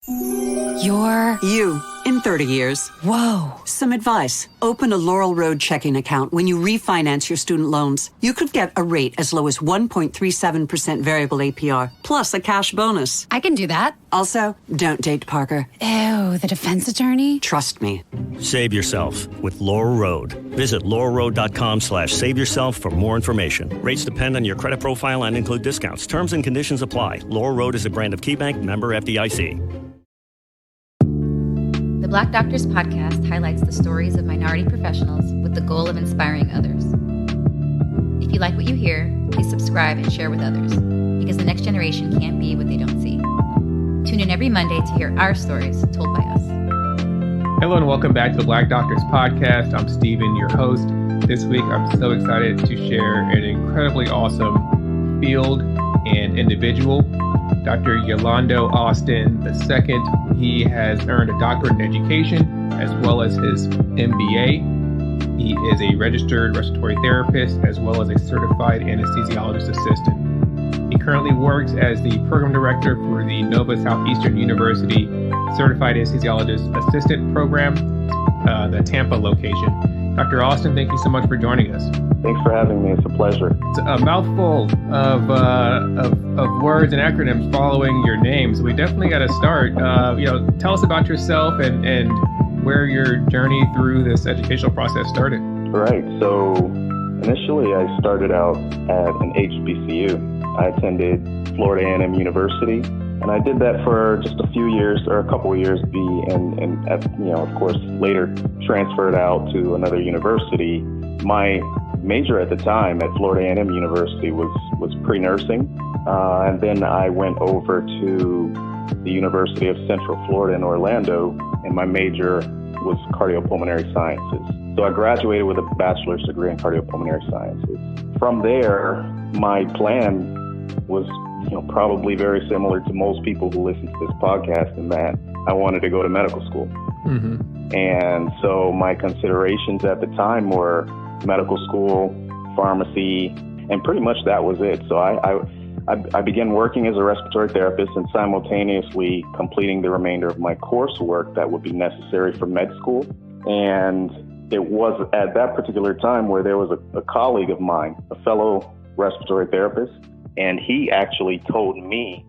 You in 30 years. Whoa. Some advice. Open a Laurel Road checking account when you refinance your student loans. You could get a rate as low as 1.37% variable APR, plus a cash bonus. I can do that. Also, don't date Parker. Ew, the defense attorney? Trust me. Save yourself with Laurel Road. Visit laurelroad.com/save yourself for more information. Rates depend on your credit profile and include discounts. Terms and conditions apply. Laurel Road is a brand of KeyBank, member FDIC. The Black Doctors Podcast highlights the stories of minority professionals with the goal of inspiring others. If you like what you hear, please subscribe and share with others, because the next generation can't be what they don't see. Tune in every Monday to hear our stories told by us. Hello and welcome back to the Black Doctors Podcast. I'm Steven, your host. This week, I'm so excited to share an incredibly awesome field and individual, Dr. Llalando Austin II. He has earned a doctorate in education as well as his MBA. He is a registered respiratory therapist as well as a certified anesthesiologist assistant. He currently works as the program director for the Nova Southeastern University Certified Anesthesiologist Assistant program, the Tampa location. Dr. Austin, thank you so much for joining us. Thanks for having me. It's a pleasure. It's a mouthful of words and acronyms following your name, so we definitely got to start. Tell us about yourself and where your journey through this educational process started. Right. So initially, I started out at an HBCU. I attended Florida A&M University, and I did that for just a few years or a couple of years. Of course, later transferred out to another university. My major at the time at Florida A&M University was pre-nursing, and then I went over to the University of Central Florida in Orlando, and my major was cardiopulmonary sciences. So I graduated with a bachelor's degree in cardiopulmonary sciences. From there, my plan was probably very similar to most people who listen to this podcast, in that I wanted to go to medical school. Mm-hmm. And so my considerations at the time were medical school, pharmacy, and pretty much that was it. So I began working as a respiratory therapist and simultaneously completing the remainder of my coursework that would be necessary for med school. And it was at that particular time where there was a colleague of mine, a fellow respiratory therapist, and he actually told me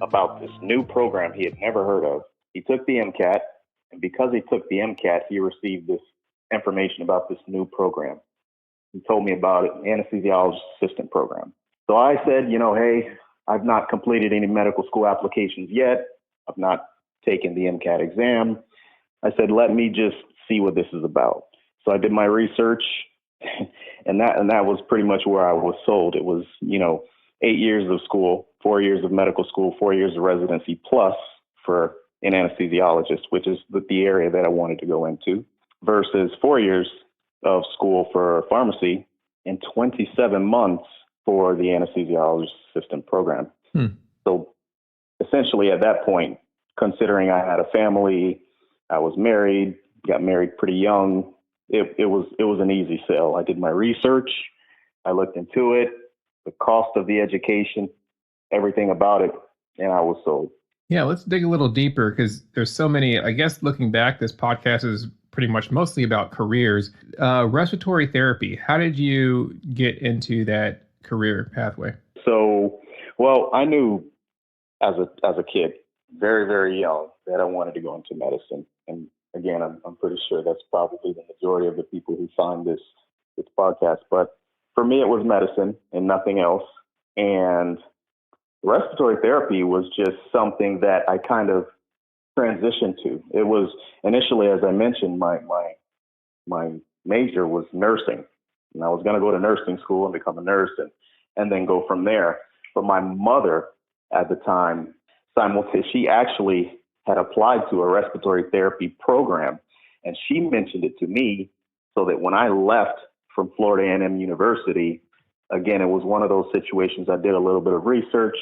about this new program he had never heard of. He took the MCAT, and because he took the MCAT, he received this information about this new program. He told me about it, anesthesiologist assistant program. So I said, hey, I've not completed any medical school applications yet. I've not taken the MCAT exam. I said, let me just see what this is about. So I did my research, and that was pretty much where I was sold. It was, 8 years of school, 4 years of medical school, 4 years of residency plus for an anesthesiologist, which is the area that I wanted to go into, versus 4 years of school for pharmacy and 27 months for the anesthesiologist assistant program. So essentially at that point, considering I had a family, I was married, got married pretty young, it was an easy sell. I did my research, I looked into it, the cost of the education, everything about it, and I was sold. Yeah, let's dig a little deeper, because there's so many. I guess looking back, this podcast is pretty much mostly about careers. Respiratory therapy, how did you get into that career pathway? So, well, I knew as a kid, very, very young, that I wanted to go into medicine. And again, I'm pretty sure that's probably the majority of the people who find this podcast. But for me, it was medicine and nothing else. And respiratory therapy was just something that I kind of transitioned to. It was initially, as I mentioned, my major was nursing, and I was going to go to nursing school and become a nurse and then go from there. But my mother at the time, she actually had applied to a respiratory therapy program, and she mentioned it to me, so that when I left from Florida A&M University, again, it was one of those situations. I did a little bit of research.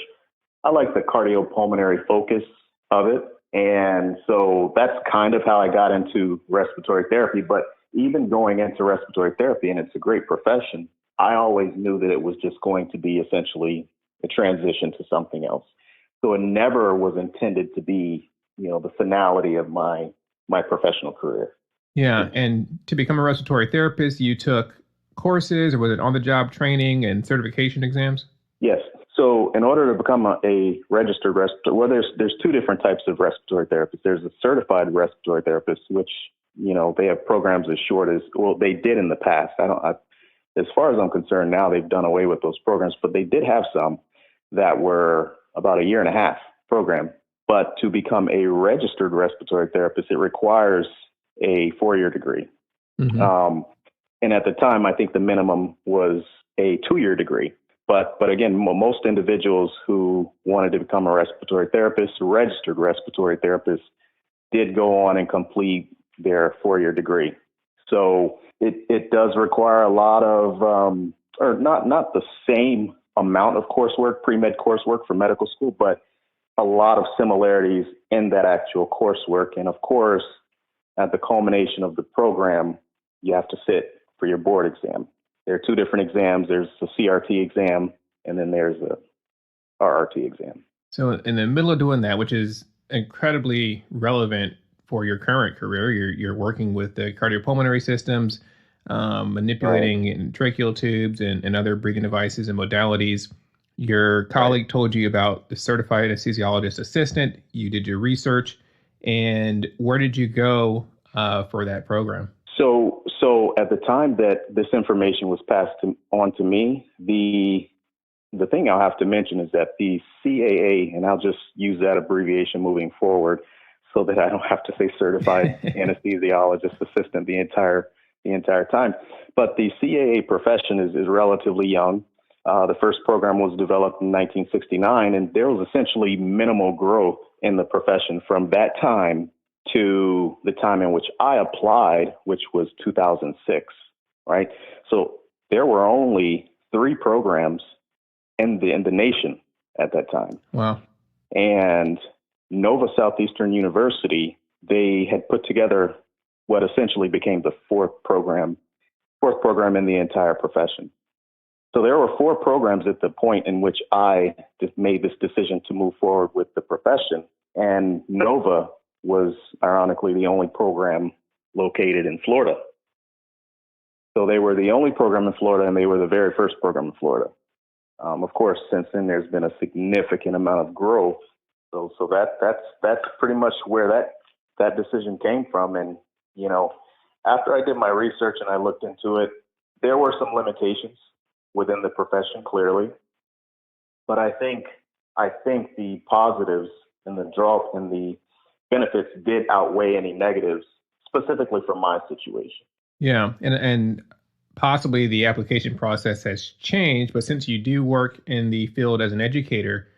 I like the cardiopulmonary focus of it. And so that's kind of how I got into respiratory therapy. But even going into respiratory therapy, and it's a great profession, I always knew that it was just going to be essentially a transition to something else. So it never was intended to be, the finality of my professional career. Yeah. And to become a respiratory therapist, you took courses, or was it on-the-job training and certification exams? Yes. So in order to become a registered respiratory, well, there's two different types of respiratory therapists. There's a certified respiratory therapist, which, they have programs as short as, well, they did in the past. As far as I'm concerned now, they've done away with those programs, but they did have some that were about a year and a half program. But to become a registered respiratory therapist, it requires a 4-year degree. Mm-hmm. And at the time, I think the minimum was a 2-year degree. But again, most individuals who wanted to become a respiratory therapist, registered respiratory therapist, did go on and complete their 4-year degree. So it does require a lot of, or not the same amount of coursework, pre-med coursework for medical school, but a lot of similarities in that actual coursework. And of course, at the culmination of the program, you have to sit for your board exam. There are two different exams. There's a CRRT exam, and then there's a CRRT exam. So in the middle of doing that, which is incredibly relevant for your current career, you're working with the cardiopulmonary systems, manipulating tracheal tubes and other breathing devices and modalities. Your colleague told you about the Certified Anesthesiologist Assistant. You did your research. And where did you go for that program? So at the time that this information was passed on to me, the thing I'll have to mention is that the CAA, and I'll just use that abbreviation moving forward so that I don't have to say Certified Anesthesiologist Assistant the entire time. But the CAA profession is relatively young. The first program was developed in 1969, and there was essentially minimal growth in the profession from that time to the time in which I applied, which was 2006, right? So there were only 3 programs in the nation at that time. Wow. And Nova Southeastern University, they had put together what essentially became the fourth program in the entire profession. So there were 4 programs at the point in which I just made this decision to move forward with the profession. And Nova was ironically the only program located in Florida. So they were the only program in Florida, and they were the very first program in Florida. Of course, since then, there's been a significant amount of growth. So that's pretty much where that decision came from. And, after I did my research and I looked into it, there were some limitations within the profession, clearly. But I think the positives and the benefits did outweigh any negatives, specifically for my situation. Yeah, and possibly the application process has changed, but since you do work in the field as an educator,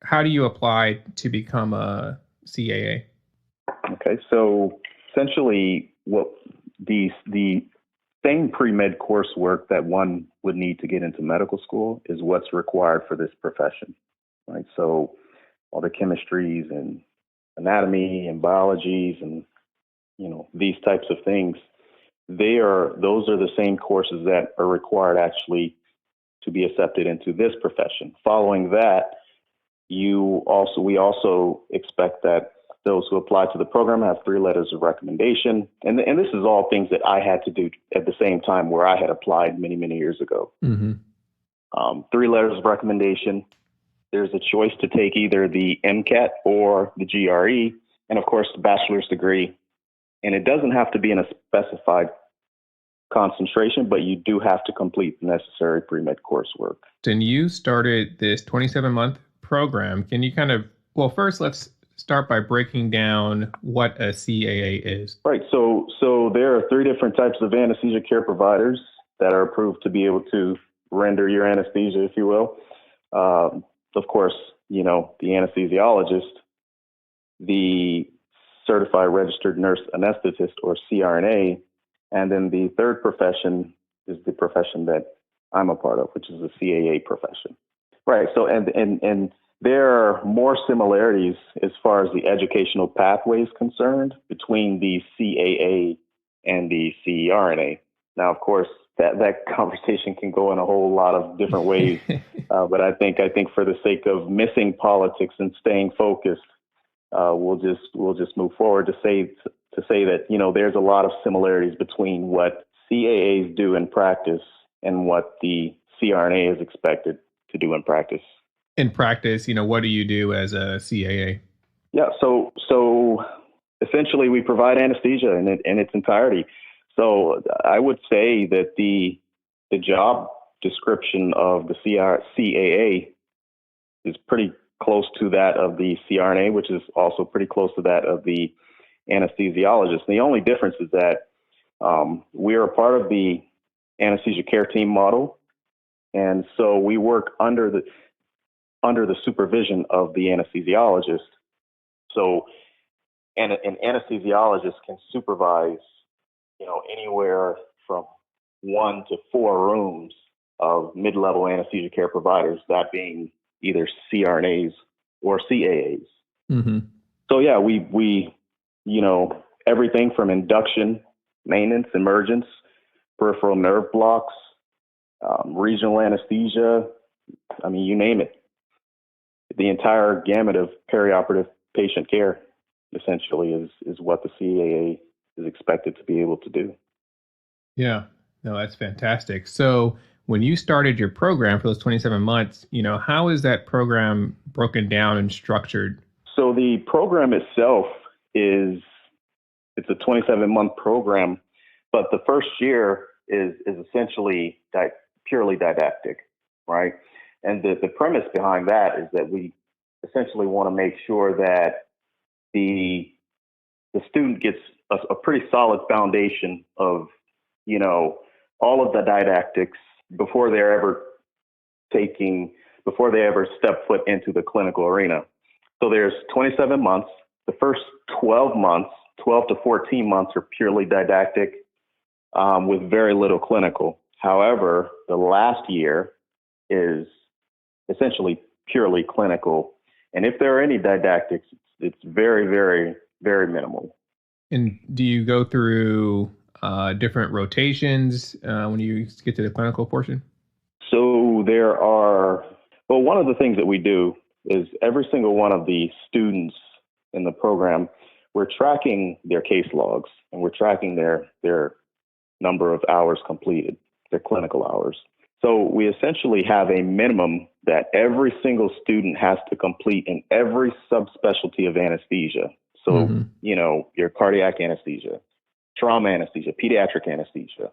how do you apply to become a CAA? Okay, so essentially what the same pre-med coursework that one would need to get into medical school is what's required for this profession, right? So all the chemistries and anatomy and biologies and, these types of things, those are the same courses that are required actually to be accepted into this profession. Following that, we also expect that those who apply to the program have 3 letters of recommendation. And this is all things that I had to do at the same time where I had applied many, many years ago. Mm-hmm. 3 letters of recommendation. There's a choice to take either the MCAT or the GRE, and of course, the bachelor's degree. And it doesn't have to be in a specified concentration, but you do have to complete the necessary pre-med coursework. And you started this 27-month program. Can you first let's start by breaking down what a CAA is. Right. So there are 3 different types of anesthesia care providers that are approved to be able to render your anesthesia, if you will. Of course, the anesthesiologist, the Certified Registered Nurse Anesthetist, or CRNA, and then the third profession is the profession that I'm a part of, which is the CAA profession. Right. So and there are more similarities as far as the educational pathway is concerned between the CAA and the CRNA. Now, of course, that conversation can go in a whole lot of different ways, but I think for the sake of missing politics and staying focused, we'll just move forward to say that, there's a lot of similarities between what CAAs do in practice and what the CRNA is expected to do in practice. In practice, what do you do as a CAA? Yeah, so essentially we provide anesthesia in its entirety. So I would say that the job description of the CAA is pretty close to that of the CRNA, which is also pretty close to that of the anesthesiologist. The only difference is that we are a part of the anesthesia care team model, and so we work under the supervision of the anesthesiologist. So an anesthesiologist can supervise, anywhere from 1 to 4 rooms of mid-level anesthesia care providers, that being either CRNAs or CAAs. Mm-hmm. So yeah, we everything from induction, maintenance, emergence, peripheral nerve blocks, regional anesthesia. I mean, you name it. The entire gamut of perioperative patient care, essentially, is what the CAA is expected to be able to do. Yeah, no, that's fantastic. So when you started your program for those 27 months, how is that program broken down and structured? So the program itself it's a 27-month program, but the first year is essentially purely didactic, right? And the premise behind that is that we essentially want to make sure that the student gets a pretty solid foundation of, all of the didactics before they ever step foot into the clinical arena. So there's 27 months. The first 12 to 14 months are purely didactic with very little clinical. However, the last year is essentially purely clinical. And if there are any didactics, it's very, very, very minimal. And do you go through different rotations when you get to the clinical portion? So one of the things that we do is every single one of the students in the program, we're tracking their case logs and we're tracking their number of hours completed, their clinical hours. So we essentially have a minimum that every single student has to complete in every subspecialty of anesthesia. So, your cardiac anesthesia, trauma anesthesia, pediatric anesthesia,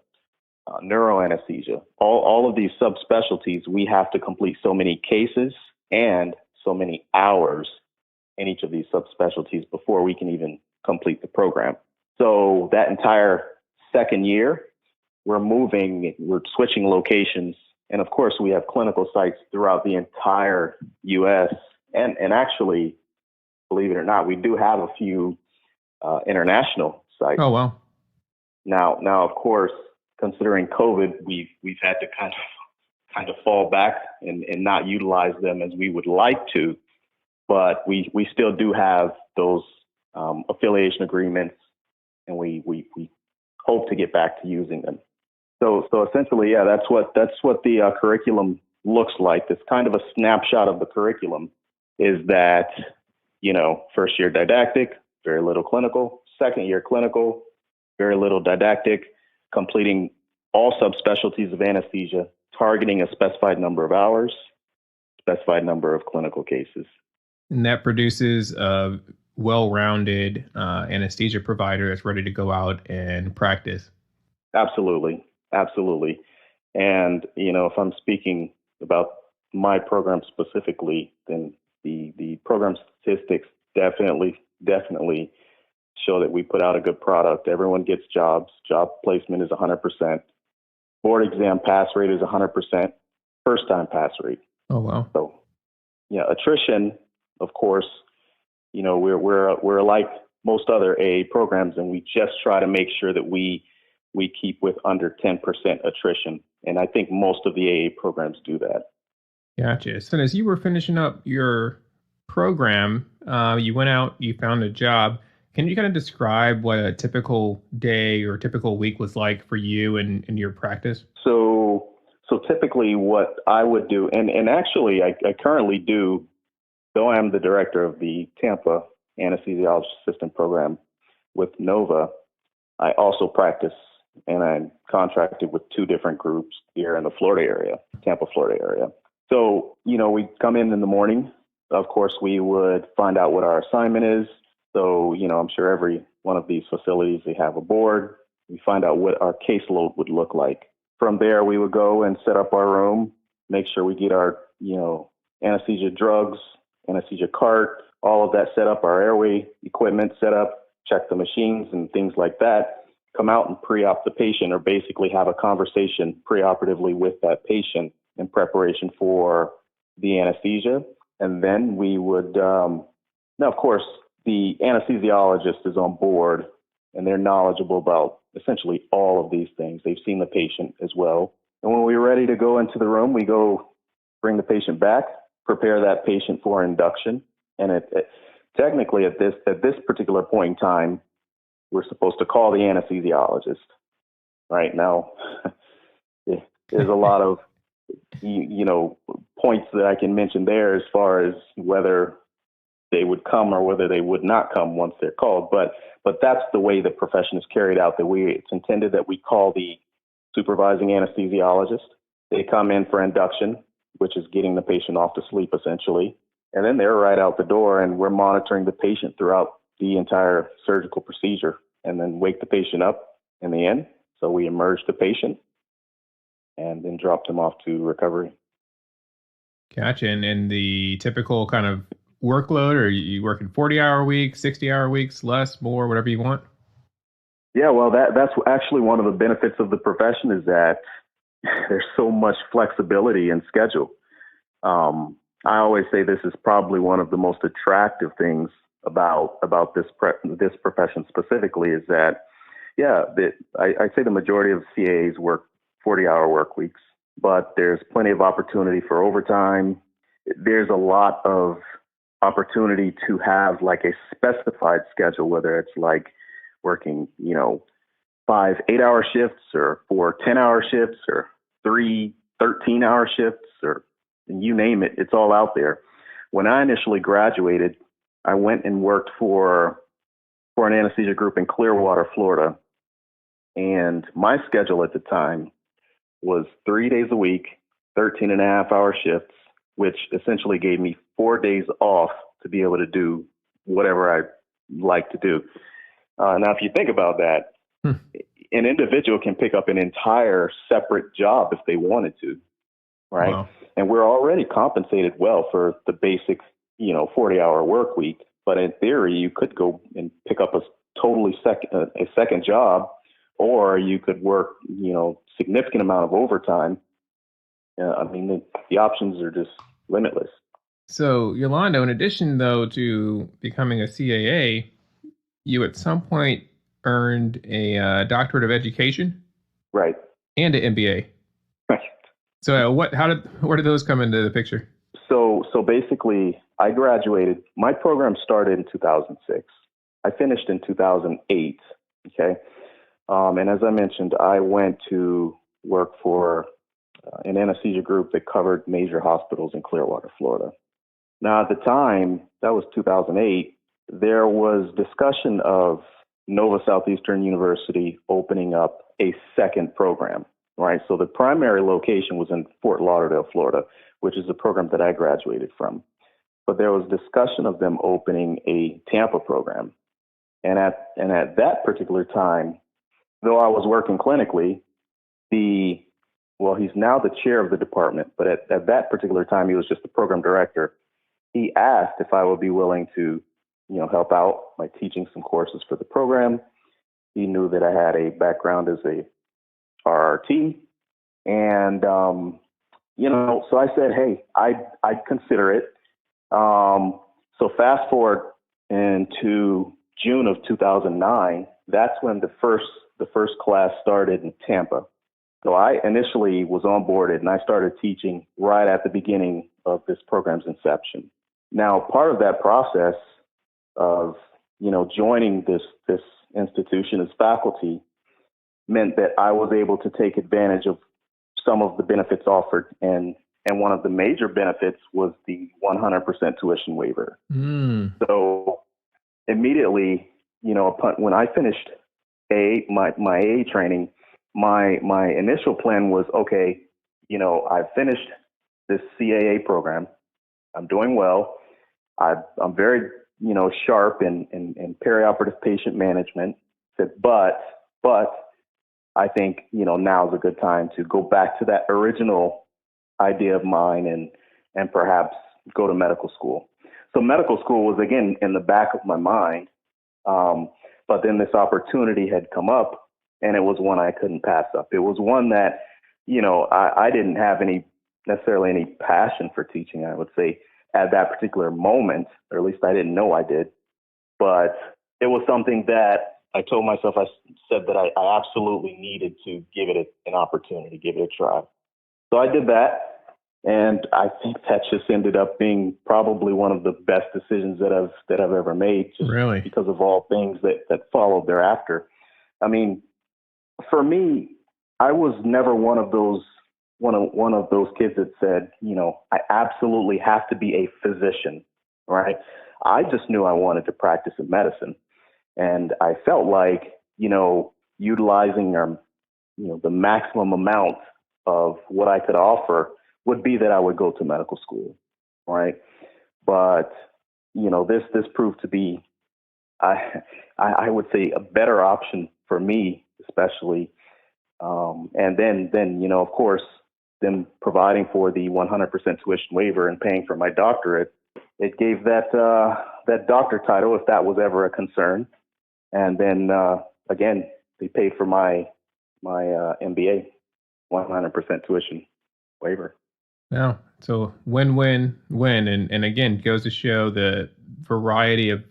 neuroanesthesia, all of these subspecialties, we have to complete so many cases and so many hours in each of these subspecialties before we can even complete the program. So that entire second year, we're switching locations. And of course, we have clinical sites throughout the entire U.S. And actually, believe it or not, we do have a few international sites. Oh, wow. Now, of course, considering COVID, we've had to kind of fall back and not utilize them as we would like to. But we still do have those affiliation agreements, and we hope to get back to using them. So essentially, yeah, that's what the curriculum looks like. It's kind of a snapshot of the curriculum. Is that first year didactic, very little clinical. Second year clinical, very little didactic. Completing all subspecialties of anesthesia, targeting a specified number of hours, specified number of clinical cases. And that produces a well-rounded anesthesia provider that's ready to go out and practice. Absolutely. And, if I'm speaking about my program specifically, then the program statistics definitely show that we put out a good product. Everyone gets jobs. Job placement is 100%. Board exam pass rate is 100%. First time pass rate. Oh, wow. So, attrition, of course, we're like most other AA programs, and we just try to make sure that we keep with under 10% attrition. And I think most of the AA programs do that. Gotcha. So as you were finishing up your program, you went out, you found a job. Can you kind of describe what a typical day or typical week was like for you and your practice? So typically what I would do, and actually I currently do, though I'm the director of the Tampa Anesthesiologist Assistant program with Nova, I also practice, and I'm contracted with 2 different groups here in the Florida area, Tampa, Florida area. So, we come in the morning. Of course, we would find out what our assignment is. So, I'm sure every one of these facilities, they have a board. We find out what our caseload would look like. From there, we would go and set up our room, make sure we get our, anesthesia drugs, anesthesia cart, all of that set up, our airway equipment set up, check the machines and things like that, come out and pre-op the patient, or basically have a conversation preoperatively with that patient in preparation for the anesthesia. And then we would, now of course, the anesthesiologist is on board and they're knowledgeable about essentially all of these things. They've seen the patient as well. And when we're ready to go into the room, we go bring the patient back, prepare that patient for induction. And technically at this particular point in time, we're supposed to call the anesthesiologist. Right now, there's a lot of points that I can mention there as far as whether they would come or whether they would not come once they're called. But that's the way the profession is carried out. It's intended that we call the supervising anesthesiologist. They come in for induction, which is getting the patient off to sleep essentially. And then they're right out the door, and we're monitoring the patient throughout the entire surgical procedure, and then wake the patient up in the end. So we emerge the patient and then drop them off to recovery. Gotcha. And the typical kind of workload, or you working 40-hour weeks, 60-hour weeks, less, more, whatever you want? Yeah, well, that's actually one of the benefits of the profession, is that there's so much flexibility in schedule. I always say this is probably one of the most attractive things about this profession specifically, is that, I say the majority of CAs work 40-hour work weeks, but there's plenty of opportunity for overtime. There's a lot of opportunity to have like a specified schedule, whether it's like working, 5 8-hour shifts, or 4 10-hour shifts, or 3 13-hour shifts, or you name it, it's all out there. When I initially graduated, I went and worked for an anesthesia group in Clearwater, Florida. And my schedule at the time was 3 days a week, 13.5-hour shifts, which essentially gave me 4 days off to be able to do whatever I like to do. Now, if you think about that, an individual can pick up an entire separate job if they wanted to, right? Wow. And we're already compensated well for the basic, 40-hour work week. But in theory, you could go and pick up a second job, or you could work, significant amount of overtime. The options are just limitless. So, Llalando, in addition, though, to becoming a CAA, you at some point earned a doctorate of education, right, and an MBA. Right. So, where did those come into the picture? So basically, I graduated. My program started in 2006. I finished in 2008. Okay, and as I mentioned, I went to work for an anesthesia group that covered major hospitals in Clearwater, Florida. Now, at the time, that was 2008, there was discussion of Nova Southeastern University opening up a second program, right? So the primary location was in Fort Lauderdale, Florida, which is the program that I graduated from. But there was discussion of them opening a Tampa program. And at that particular time, though I was working clinically, he's now the chair of the department, but at that particular time, he was just the program director. He asked if I would be willing to, help out by teaching some courses for the program. He knew that I had a background as a CRRT. And, so I said, hey, I'd consider it. So fast forward into June of 2009, that's when the first class started in Tampa. So I initially was onboarded and I started teaching right at the beginning of this program's inception. Now, part of that process of, joining this institution as faculty meant that I was able to take advantage of some of the benefits offered. And one of the major benefits was the 100% tuition waiver. So immediately, when I finished my AA training, my initial plan was, okay, I finished this CAA program. I'm doing well. I'm very, sharp in perioperative patient management. Said, but I think, now is a good time to go back to that original idea of mine and perhaps go to medical school. So medical school was, again, in the back of my mind. But then this opportunity had come up, and it was one I couldn't pass up. It was one that, I didn't have necessarily any passion for teaching, I would say, at that particular moment, or at least I didn't know I did. But it was something that I told myself, I said that I absolutely needed to give it an opportunity, give it a try. So I did that. And I think that just ended up being probably one of the best decisions that I've ever made, just Really? because of all things that followed thereafter. I mean, for me, I was never one of those kids that said, I absolutely have to be a physician, right? I just knew I wanted to practice in medicine, and I felt like, utilizing the maximum amount of what I could offer would be that I would go to medical school, right? But, this proved to be, I would say, a better option for me, especially. And then, of course, them providing for the 100% tuition waiver and paying for my doctorate, it gave that doctor title, if that was ever a concern. And then, again, they paid for my MBA, 100% tuition waiver. Yeah. So win-win-win. And again, goes to show the variety of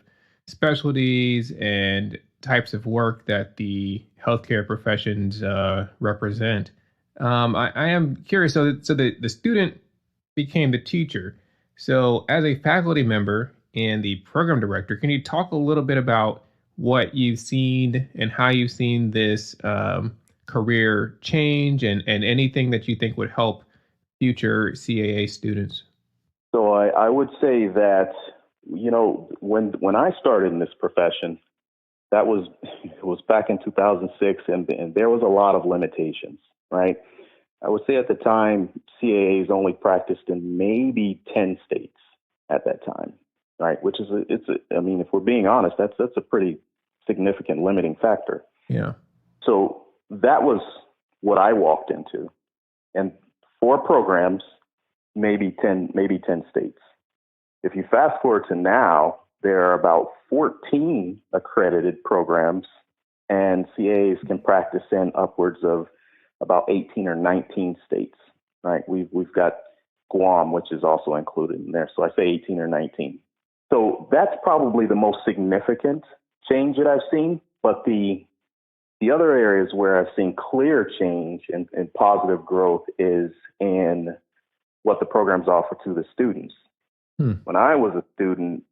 specialties and types of work that the healthcare professions represent. I am curious. So the student became the teacher. So as a faculty member and the program director, can you talk a little bit about what you've seen and how you've seen this career change and anything that you think would help future CAA students? So I would say that, when I started in this profession, it was back in 2006, and there was a lot of limitations, right? I would say at the time, CAAs only practiced in maybe 10 states at that time, right? Which is, if we're being honest, that's a pretty significant limiting factor. Yeah. So that was what I walked into. And 4 programs, maybe 10 states. If you fast forward to now, there are about 14 accredited programs, and CAAs can practice in upwards of about 18 or 19 states, right? We've got Guam, which is also included in there. So I say 18 or 19. So that's probably the most significant change that I've seen. But the other areas where I've seen clear change and positive growth is in what the programs offer to the students. When I was a student,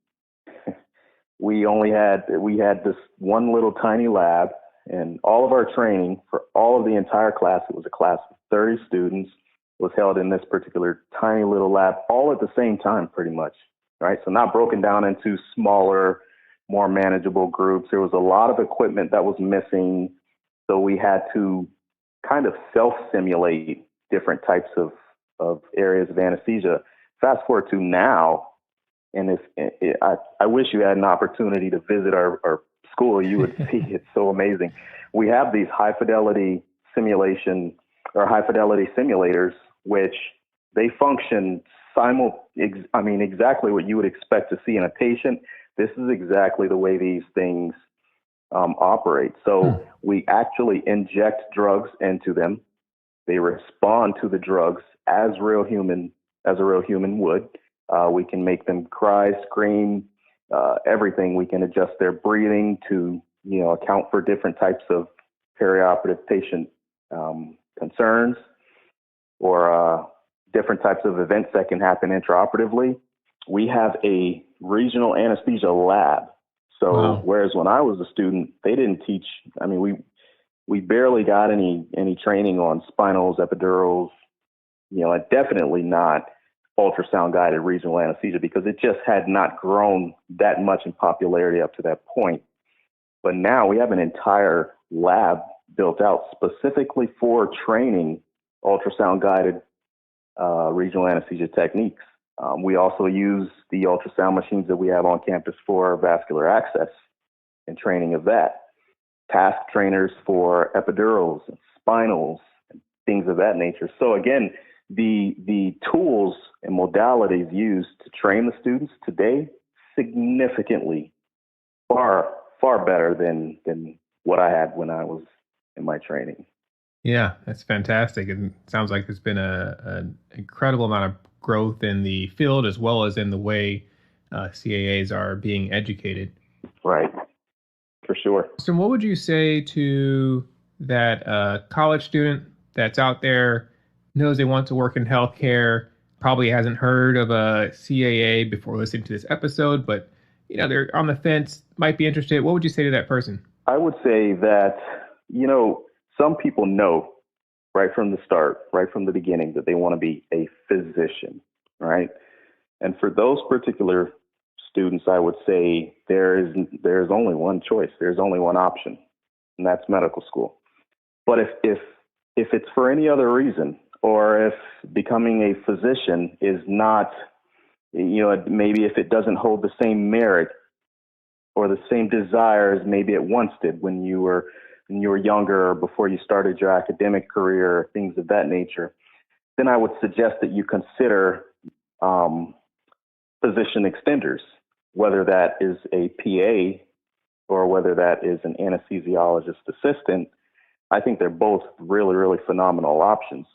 we had this one little tiny lab, and all of our training for all of the entire class, it was a class of 30 students, was held in this particular tiny little lab, all at the same time, pretty much, right? So not broken down into smaller, more manageable groups. There was a lot of equipment that was missing, so we had to kind of self-simulate different types of areas of anesthesia. Fast forward to now, and I wish you had an opportunity to visit our school. You would see it's so amazing. We have these high-fidelity simulators, which they function exactly what you would expect to see in a patient. This is exactly the way these things operate. So we actually inject drugs into them. They respond to the drugs as a real human would. We can make them cry, scream, everything. We can adjust their breathing to, account for different types of perioperative patient concerns or different types of events that can happen intraoperatively. We have a regional anesthesia lab. So Whereas when I was a student, they didn't teach. We barely got any training on spinals, epidurals, and definitely not ultrasound guided regional anesthesia because it just had not grown that much in popularity up to that point. But now we have an entire lab built out specifically for training ultrasound guided regional anesthesia techniques. We also use the ultrasound machines that we have on campus for vascular access and training of that. Task trainers for epidurals and spinals and things of that nature. So again, the tools and modalities used to train the students today significantly far better than what I had when I was in my training. Yeah, that's fantastic. And it sounds like there's been an incredible amount of growth in the field as well as in the way CAAs are being educated. Right, for sure. So what would you say to that college student that's out there, knows they want to work in healthcare, probably hasn't heard of a CAA before listening to this episode, but they're on the fence, might be interested. What would you say to that person? I would say that, some people know right from the start, right from the beginning, that they want to be a physician, right? And for those particular students, I would say there's only one choice. There's only one option, and that's medical school. But if it's for any other reason, or if becoming a physician is not, maybe if it doesn't hold the same merit or the same desire as maybe it once did when you were younger or before you started your academic career, things of that nature, then I would suggest that you consider physician extenders, whether that is a PA or whether that is an anesthesiologist assistant. I think they're both really, really phenomenal options.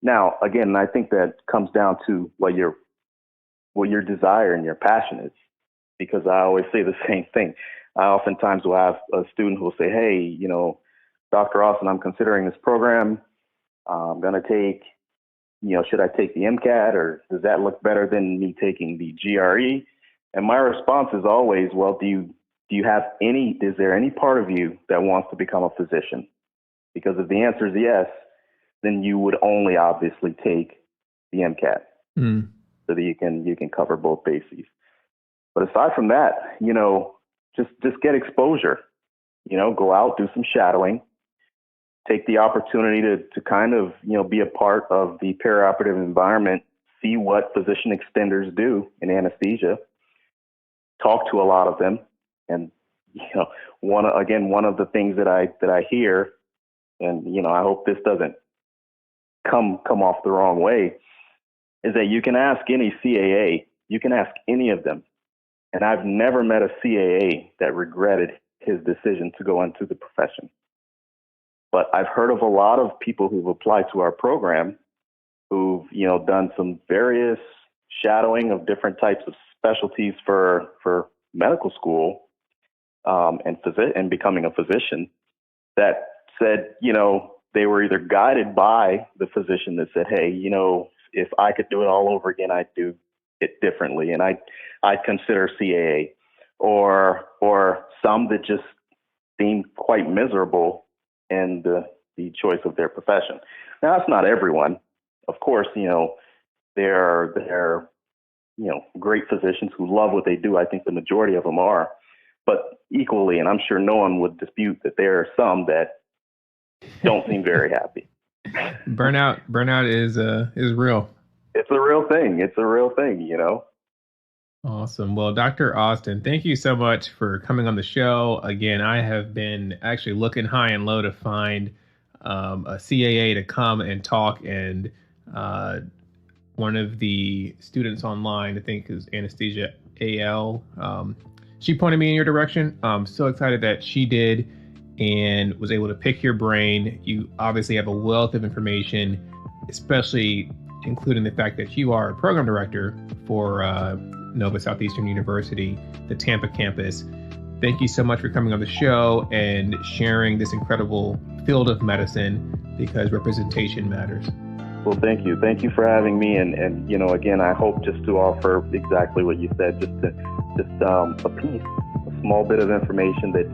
Now, again, I think that comes down to what your desire and your passion is, because I always say the same thing. I oftentimes will have a student who will say, hey, Dr. Austin, I'm considering this program. I'm going to take, should I take the MCAT, or does that look better than me taking the GRE? And my response is always, well, is there any part of you that wants to become a physician? Because if the answer is yes, then you would only obviously take the MCAT so that you can cover both bases. But aside from that, just get exposure, go out, do some shadowing, take the opportunity to kind of, be a part of the perioperative environment, see what physician extenders do in anesthesia, talk to a lot of them. And, one of the things that I hear, and, I hope this doesn't come off the wrong way, is that you can ask any CAA, you can ask any of them. And I've never met a CAA that regretted his decision to go into the profession. But I've heard of a lot of people who've applied to our program who've, done some various shadowing of different types of specialties for medical school and becoming a physician, that said, they were either guided by the physician that said, hey, if I could do it all over again, I'd do it differently, and I'd consider CAA, or some that just seemed quite miserable in the choice of their profession. Now, that's not everyone. Of course, there are great physicians who love what they do. I think the majority of them are, but equally, and I'm sure no one would dispute that there are some that don't seem very happy. Burnout is real. It's a real thing. Awesome. Well, Dr. Austin, thank you so much for coming on the show. Again, I have been actually looking high and low to find a CAA to come and talk. And one of the students online, I think is Anesthesia AL, she pointed me in your direction. I'm so excited that she did and was able to pick your brain. You obviously have a wealth of information, especially including the fact that you are a program director for Nova Southeastern University, the Tampa campus. Thank you so much for coming on the show and sharing this incredible field of medicine, because representation matters. Well, thank you. Thank you for having me. And again, I hope just to offer exactly what you said, just a piece, a small bit of information that,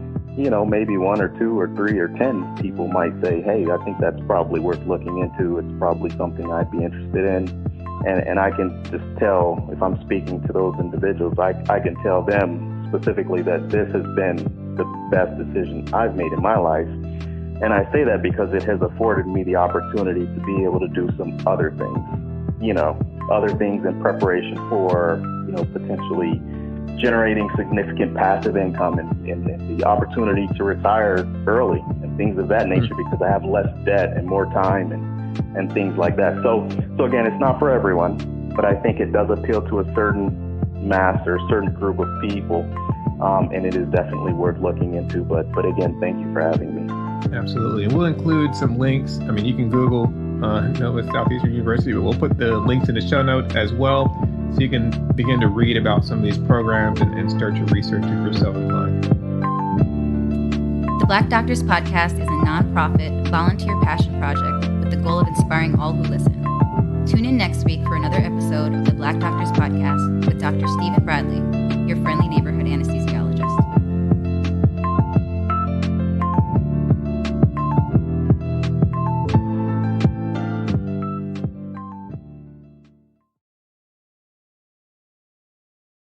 maybe 1 or 2 or 3 or 10 people might say, hey, I think that's probably worth looking into. It's probably something I'd be interested in. And I can just tell, if I'm speaking to those individuals, I can tell them specifically that this has been the best decision I've made in my life. And I say that because it has afforded me the opportunity to be able to do some other things, other things in preparation for, potentially generating significant passive income and the opportunity to retire early and things of that nature, because I have less debt and more time and things like that. So again, it's not for everyone, but I think it does appeal to a certain mass or a certain group of people, and it is definitely worth looking into. But again, thank you for having me. Absolutely. And we'll include some links. I mean, you can Google with Southeastern University, but we'll put the links in the show note as well, so you can begin to read about some of these programs and start to research if you're self-inclined. The Black Doctors Podcast is a nonprofit, volunteer passion project with the goal of inspiring all who listen. Tune in next week for another episode of the Black Doctors Podcast with Dr. Stephen Bradley, your friendly neighborhood anesthesiologist.